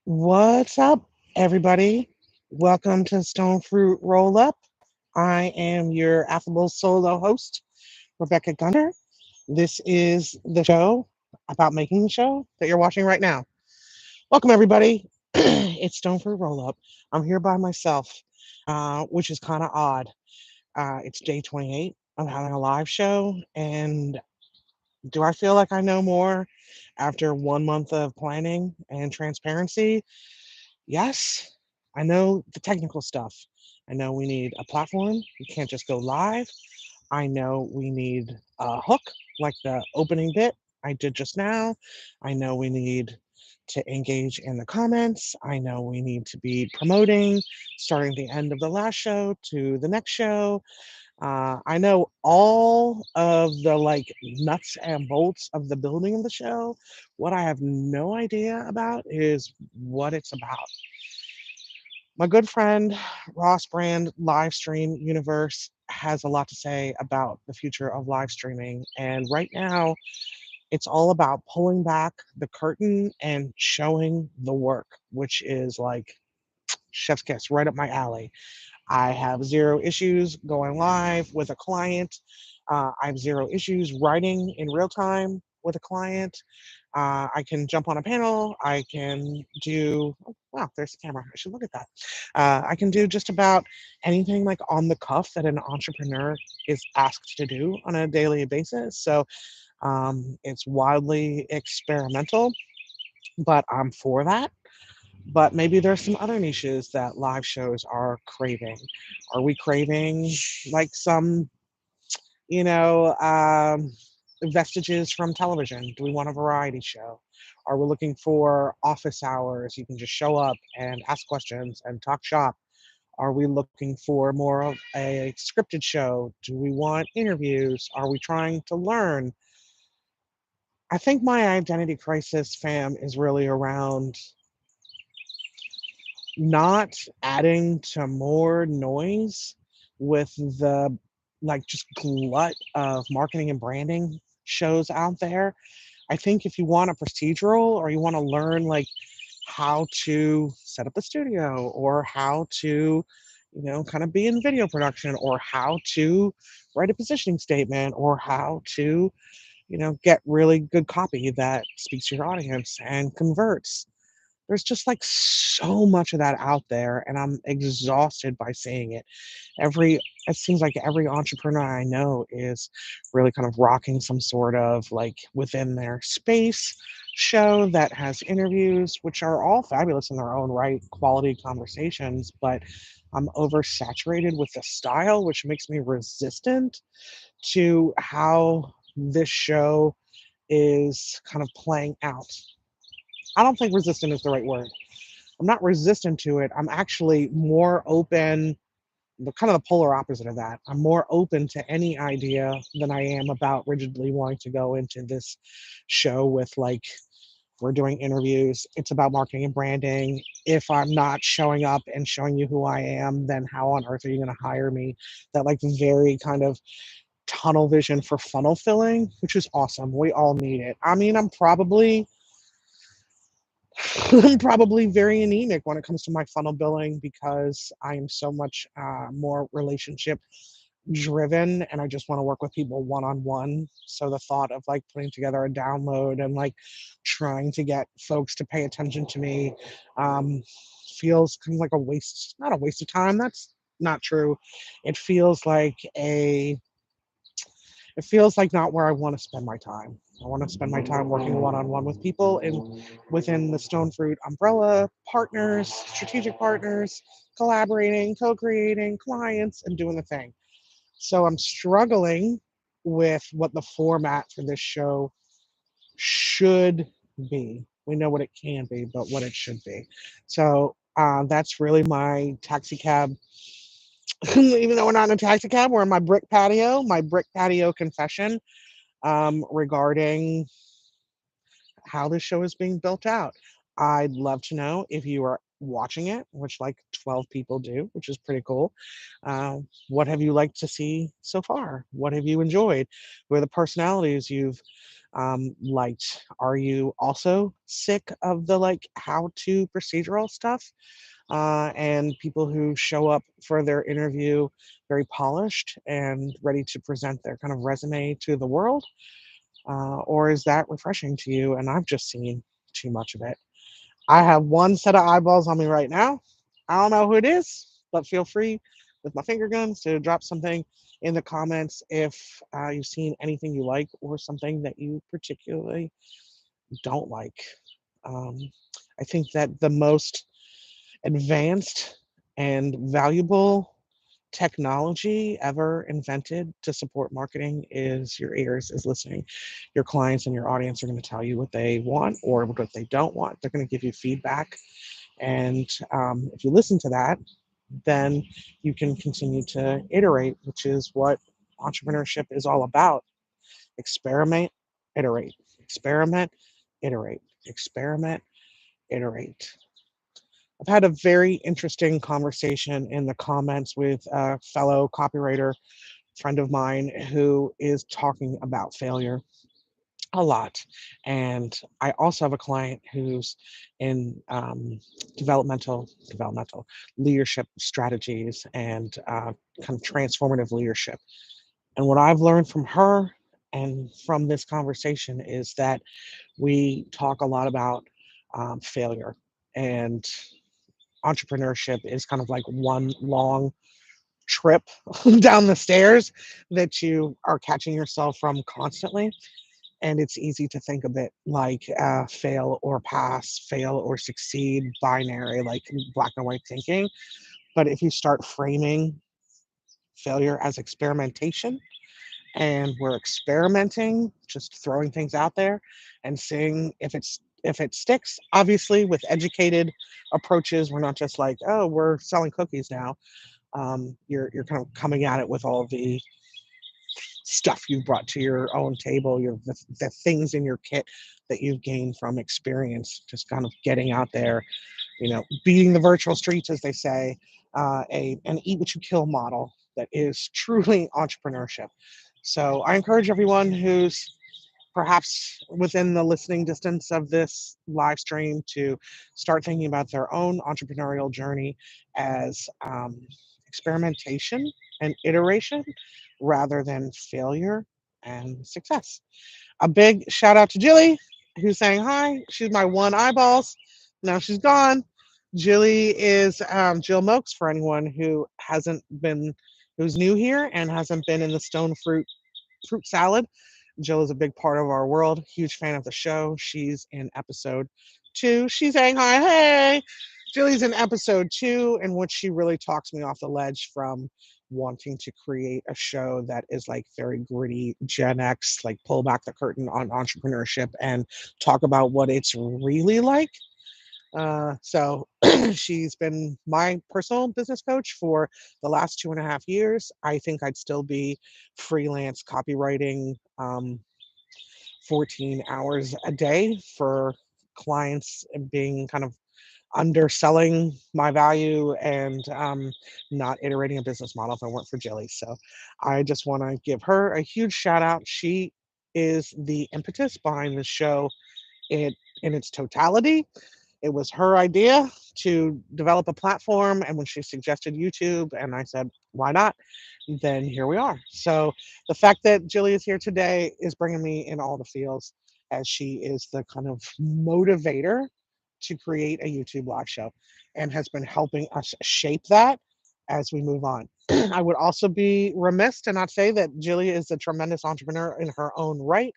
What's up, everybody? Welcome to Stone Fruit Roll-Up. I am your affable solo host, Rebecca Gunter. This is the show about making the show that you're watching right now. Welcome, everybody. It's Stone Fruit Roll-Up. I'm here by myself, which is kind of odd. It's day 28. I'm having a live show, and do I feel like I know more after 1 month of planning and transparency? Yes, I know the technical stuff. I know we need a platform. We can't just go live. I know we need a hook, like the opening bit I did just now. I know we need to engage in the comments. I know we need to be promoting, starting the end of the last show to the next show. I know all of the like nuts and bolts of the building of the show. What I have no idea about is what it's about. My good friend Ross Brand Live Stream Universe has a lot to say about the future of live streaming. And right now, it's all about pulling back the curtain and showing the work, which is like chef's kiss right up my alley. I have zero issues going live with a client. I have zero issues writing in real time with a client. I can jump on a panel. I can do, oh, wow, there's the camera. I should look at that. I can do just about anything like on the cuff that an entrepreneur is asked to do on a daily basis. So it's wildly experimental, but I'm for that. But maybe there's some other niches that live shows are craving. Are we craving like some, you know, vestiges from television? Do we want a variety show? Are we looking for office hours? You can just show up and ask questions and talk shop. Are we looking for more of a scripted show? Do we want interviews? Are we trying to learn? I think my identity crisis, fam, is really around not adding to more noise with the like just glut of marketing and branding shows out there. I think if you want a procedural or you want to learn like how to set up a studio or how to, kind of be in video production or how to write a positioning statement or how to, get really good copy that speaks to your audience and converts. There's just like so much of that out there, and I'm exhausted by seeing it. It seems like every entrepreneur I know is really kind of rocking some sort of like within their space show that has interviews, which are all fabulous in their own right, quality conversations, but I'm oversaturated with the style, which makes me resistant to how this show is kind of playing out. I don't think resistant is the right word. I'm not resistant to it. I'm actually more open, the kind of the polar opposite of that. I'm more open to any idea than I am about rigidly wanting to go into this show with like we're doing interviews. It's about marketing and branding. If I'm not showing up and showing you who I am, then how on earth are you going to hire me? That like very kind of tunnel vision for funnel filling, which is awesome. We all need it. I mean, I'm probably very anemic when it comes to my funnel billing because I am so much more relationship driven and I just want to work with people one on one. So the thought of like putting together a download and like trying to get folks to pay attention to me um, feels kind of like a waste, not a waste of time. That's not true. It feels like it feels like not where I want to spend my time. I want to spend my time working one on one with people and within the Stone Fruit umbrella, partners, strategic partners, collaborating, co creating, clients, and doing the thing. So I'm struggling with what the format for this show should be. We know what it can be, but what it should be. So that's really my taxi cab. Even though we're not in a taxi cab, we're in my brick patio confession regarding how this show is being built out. I'd love to know if you are watching it, which like 12 people do, which is pretty cool. What have you liked to see so far? What have you enjoyed? Who are the personalities you've liked. Are you also sick of the like how to procedural stuff and people who show up for their interview very polished and ready to present their kind of resume to the world? Or is that refreshing to you and I've just seen too much of it? I have one set of eyeballs on me right now. I don't know who it is, but feel free with my finger guns to drop something in the comments if you've seen anything you like or something that you particularly don't like. Um, I think that the most advanced and valuable technology ever invented to support marketing is your ears, is listening. Your clients and your audience are going to tell you what they want or what they don't want. They're going to give you feedback. And if you listen to that, then you can continue to iterate, which is what entrepreneurship is all about. Experiment, iterate, experiment, iterate, experiment, iterate. I've had a very interesting conversation in the comments with a fellow copywriter friend of mine who is talking about failure a lot. And I also have a client who's in developmental leadership strategies and kind of transformative leadership. And what I've learned from her and from this conversation is that we talk a lot about failure, and entrepreneurship is kind of like one long trip down the stairs that you are catching yourself from constantly. And it's easy to think of it like fail or pass, fail or succeed, binary, like black and white thinking. But if you start framing failure as experimentation, and we're experimenting, just throwing things out there and seeing if it sticks. Obviously, with educated approaches, we're not just like, oh, we're selling cookies now. You're kind of coming at it with all the stuff you've brought to your own table, the things in your kit that you've gained from experience, just kind of getting out there, beating the virtual streets, as they say, a an eat what you kill model that is truly entrepreneurship. So I encourage everyone who's perhaps within the listening distance of this live stream to start thinking about their own entrepreneurial journey as experimentation and iteration rather than failure and success. A big shout out to Gilly, who's saying hi. She's my one eyeballs. Now she's gone. Gilly is Jill Mokes for anyone who hasn't been, who's new here and hasn't been in the stone fruit salad. Jill is a big part of our world. Huge fan of the show. She's in episode 2. She's saying hi. Hey, Jilly's in episode 2, in which she really talks me off the ledge from wanting to create a show that is like very gritty Gen X, like pull back the curtain on entrepreneurship and talk about what it's really like. So she's been my personal business coach for the last 2.5 years. I think I'd still be freelance copywriting 14 hours a day for clients and being kind of underselling my value and not iterating a business model if it weren't for Jilly. So I just want to give her a huge shout out. She is the impetus behind the show in its totality. It was her idea to develop a platform, and when she suggested YouTube, and I said, "Why not?" Then here we are. So the fact that Jilly is here today is bringing me in all the feels, as she is the kind of motivator to create a YouTube live show, and has been helping us shape that as we move on. I would also be remiss to not say that Jilly is a tremendous entrepreneur in her own right.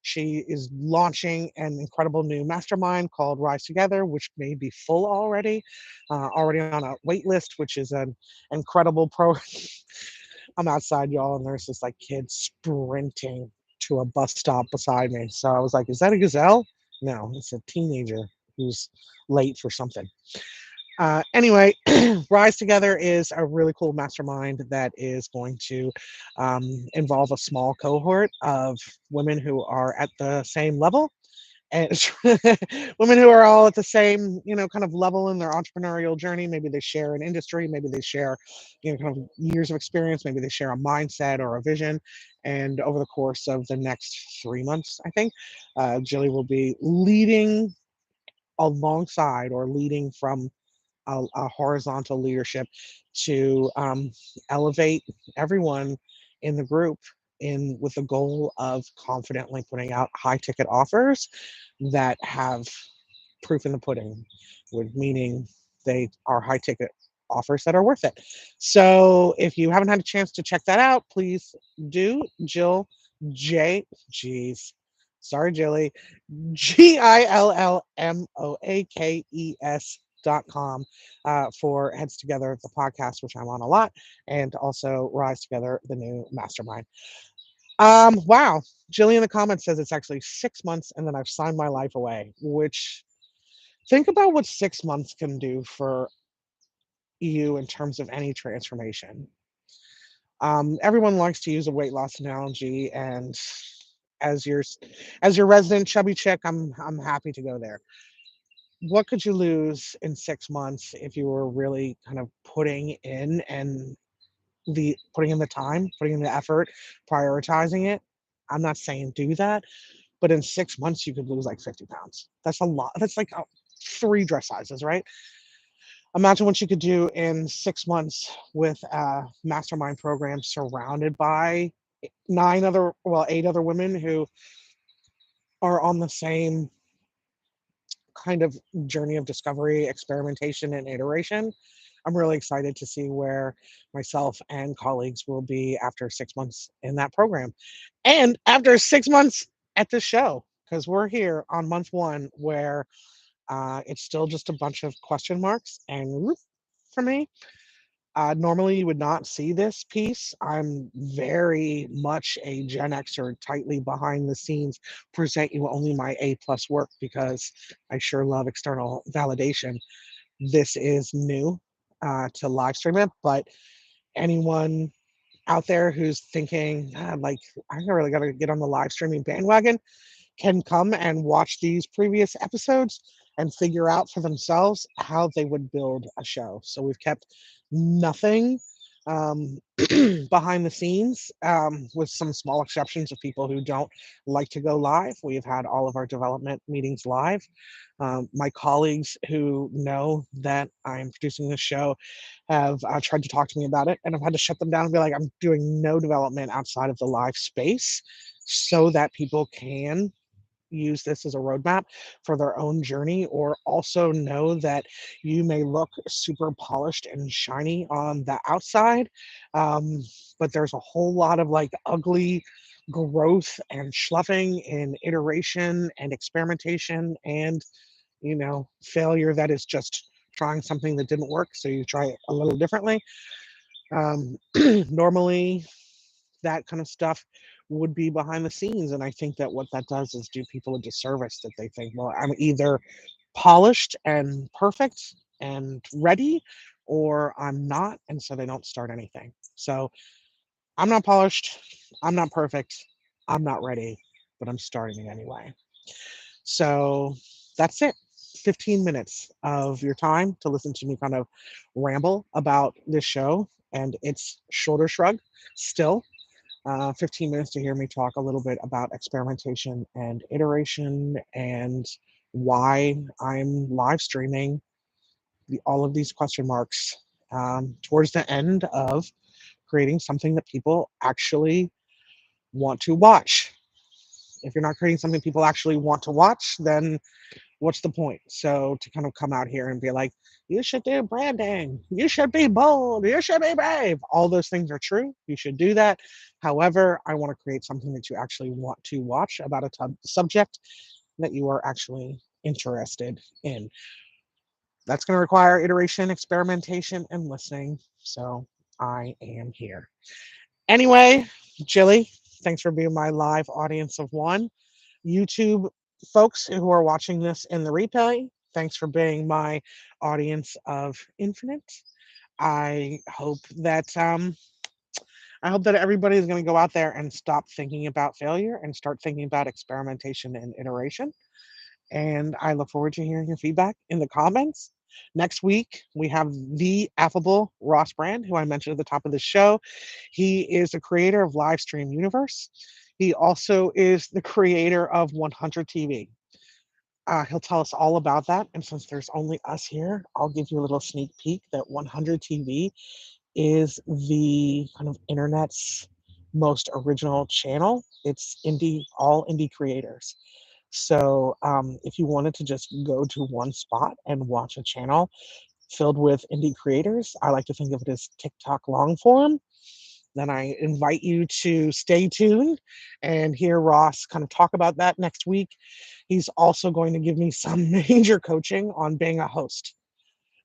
She is launching an incredible new mastermind called Rise Together, which may be full already, already on a wait list, which is an incredible pro. I'm outside, y'all, and there's this like kid sprinting to a bus stop beside me. So I was like, is that a gazelle? No, it's a teenager who's late for something. Anyway, Rise Together is a really cool mastermind that is going to involve a small cohort of women who are at the same level, and women who are all at the same, kind of level in their entrepreneurial journey. Maybe they share an industry, maybe they share, kind of years of experience, maybe they share a mindset or a vision, And over the course of the next 3 months, I think, Jilly will be leading alongside or leading from a horizontal leadership to elevate everyone in the group in with the goal of confidently putting out high ticket offers that have proof in the pudding, with meaning they are high ticket offers that are worth it. So if you haven't had a chance to check that out, please do. Jill J. Jeez. Sorry, Jilly. GILLMOAKES.com for Heads Together, the podcast, which I'm on a lot, and also Rise Together, the new mastermind. Wow. Jilly in the comments says it's actually 6 months and then I've signed my life away, which think about what 6 months can do for you in terms of any transformation. Everyone likes to use a weight loss analogy, and as your as your resident chubby chick, I'm happy to go there. What could you lose in 6 months if you were really kind of putting in the time, putting in the effort, prioritizing it? I'm not saying do that, but in 6 months you could lose like 50 pounds. That's a lot. That's like three dress sizes, right? Imagine what you could do in 6 months with a mastermind program surrounded by eight other women who are on the same kind of journey of discovery, experimentation, and iteration. I'm really excited to see where myself and colleagues will be after 6 months in that program and after 6 months at the show, because we're here on month one where it's still just a bunch of question marks and whoop, for me. Normally, you would not see this piece. I'm very much a Gen Xer, tightly behind the scenes, present you only my A plus work because I sure love external validation. This is new to live stream it, but anyone out there who's thinking, like, I really got to get on the live streaming bandwagon, can come and watch these previous episodes and figure out for themselves how they would build a show. So we've kept nothing um, behind the scenes, with some small exceptions of people who don't like to go live. We've had all of our development meetings live. My colleagues who know that I'm producing this show have tried to talk to me about it, and I've had to shut them down and be like, I'm doing no development outside of the live space so that people can use this as a roadmap for their own journey, or also know that you may look super polished and shiny on the outside, um, but there's a whole lot of like ugly growth and schluffing and iteration and experimentation and failure that is just trying something that didn't work, so you try it a little differently. Normally that kind of stuff would be behind the scenes. And I think that what that does is do people a disservice, that they think, well, I'm either polished and perfect and ready, or I'm not. And so they don't start anything. So I'm not polished. I'm not perfect. I'm not ready, but I'm starting it anyway. So that's it. 15 minutes of your time to listen to me kind of ramble about this show and its shoulder shrug still. 15 minutes to hear me talk a little bit about experimentation and iteration and why I'm live streaming all of these question marks towards the end of creating something that people actually want to watch. If you're not creating something people actually want to watch, then what's the point? So to kind of come out here and be like, you should do branding, you should be bold, you should be brave. All those things are true. You should do that. However, I want to create something that you actually want to watch about a subject that you are actually interested in. That's going to require iteration, experimentation, and listening. So I am here. Anyway, Jilly, thanks for being my live audience of one. YouTube folks who are watching this in the replay, thanks for being my audience of infinite. I hope that everybody is going to go out there and stop thinking about failure and start thinking about experimentation and iteration. And I look forward to hearing your feedback in the comments. Next week, we have the affable Ross Brand, who I mentioned at the top of the show. He is the creator of Livestream Universe. He also is the creator of 100 TV. He'll tell us all about that. And since there's only us here, I'll give you a little sneak peek that 100 TV is the kind of internet's most original channel. It's indie, all indie creators. So if you wanted to just go to one spot and watch a channel filled with indie creators, I like to think of it as TikTok long form. Then I invite you to stay tuned and hear Ross kind of talk about that next week. He's also going to give me some major coaching on being a host,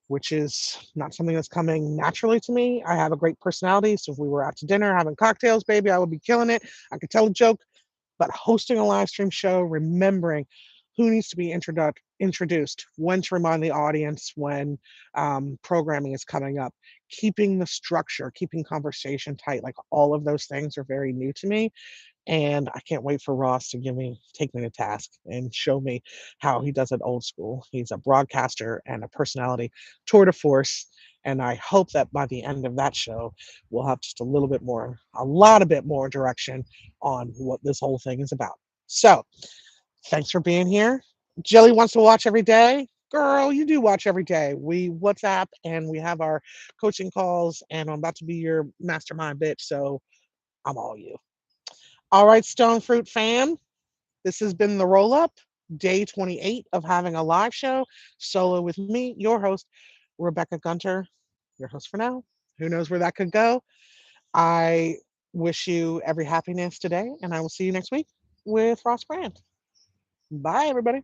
which is not something that's coming naturally to me. I have a great personality. So if we were out to dinner having cocktails, baby, I would be killing it. I could tell a joke, but hosting a live stream show, remembering who needs to be introduced, when to remind the audience when programming is coming up, keeping the structure, keeping conversation tight, like all of those things are very new to me. And I can't wait for Ross to take me to task and show me how he does it old school. He's a broadcaster and a personality tour de force. And I hope that by the end of that show, we'll have just a lot of bit more direction on what this whole thing is about. So thanks for being here. Jelly wants to watch every day. Girl, you do watch every day. We WhatsApp and we have our coaching calls, and I'm about to be your mastermind bitch. So I'm all you. All right, Stone Fruit fam, this has been the Roll Up, day 28 of having a live show solo with me, your host, Rebecca Gunter, your host for now. Who knows where that could go? I wish you every happiness today, and I will see you next week with Ross Brand. Bye, everybody.